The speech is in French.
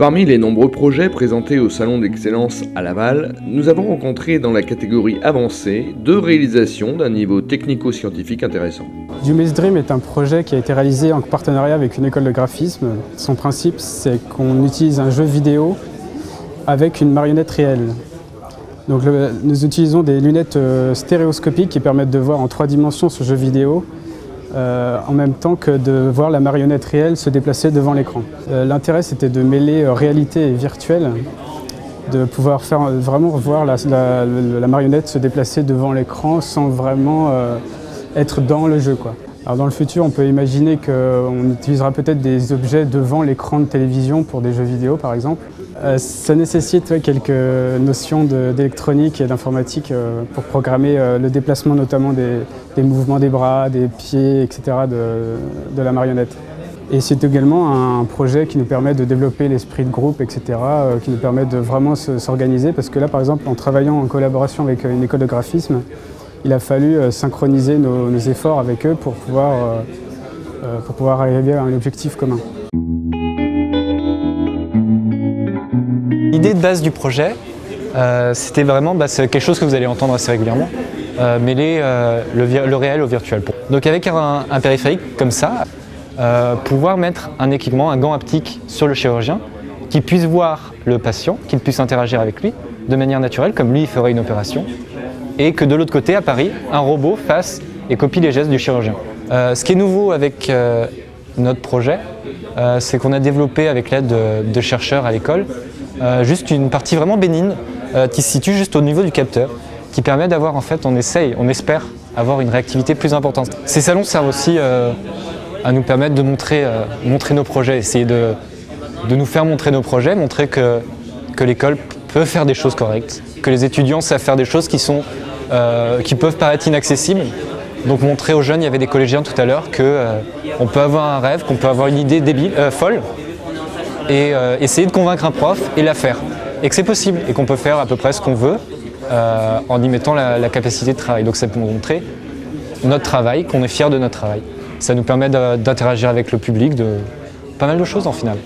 Parmi les nombreux projets présentés au Salon d'Excellence à Laval, nous avons rencontré dans la catégorie avancée 2 réalisations d'un niveau technico-scientifique intéressant. Jume's Dream est un projet qui a été réalisé en partenariat avec une école de graphisme. Son principe, c'est qu'on utilise un jeu vidéo avec une marionnette réelle. Donc, nous utilisons des lunettes stéréoscopiques qui permettent de voir en 3 dimensions ce jeu vidéo en même temps que de voir la marionnette réelle se déplacer devant l'écran. L'intérêt, c'était de mêler réalité et virtuel, de pouvoir vraiment voir la marionnette se déplacer devant l'écran sans vraiment être dans le jeu, quoi. Alors dans le futur, on peut imaginer qu'on utilisera peut-être des objets devant l'écran de télévision pour des jeux vidéo, par exemple. Ça nécessite quelques notions d'électronique et d'informatique pour programmer le déplacement notamment des mouvements des bras, des pieds, etc. de la marionnette. Et c'est également un projet qui nous permet de développer l'esprit de groupe, etc., qui nous permet de vraiment s'organiser, parce que là, par exemple, en travaillant en collaboration avec une école de graphisme, il a fallu synchroniser nos efforts avec eux pour pouvoir arriver à un objectif commun. L'idée de base du projet, c'était vraiment c'est quelque chose que vous allez entendre assez régulièrement, mêler le réel au virtuel. Donc avec un périphérique comme ça, pouvoir mettre un équipement, un gant haptique sur le chirurgien, qui puisse voir le patient, qu'il puisse interagir avec lui de manière naturelle, comme lui il ferait une opération, et que de l'autre côté, à Paris, un robot fasse et copie les gestes du chirurgien. Ce qui est nouveau avec notre projet, c'est qu'on a développé avec l'aide de chercheurs à l'école, juste une partie vraiment bénigne qui se situe juste au niveau du capteur, qui permet d'avoir, en fait, on espère avoir une réactivité plus importante. Ces salons servent aussi à nous permettre de montrer nos projets, essayer de nous faire montrer nos projets, montrer que l'école peut faire des choses correctes, que les étudiants savent faire des choses qui peuvent paraître inaccessibles. Donc montrer aux jeunes, il y avait des collégiens tout à l'heure, qu'on peut avoir un rêve, qu'on peut avoir une idée folle, et essayer de convaincre un prof et la faire. Et que c'est possible, et qu'on peut faire à peu près ce qu'on veut en y mettant la capacité de travail. Donc c'est pour montrer notre travail, qu'on est fier de notre travail. Ça nous permet d'interagir avec le public, de pas mal de choses en final.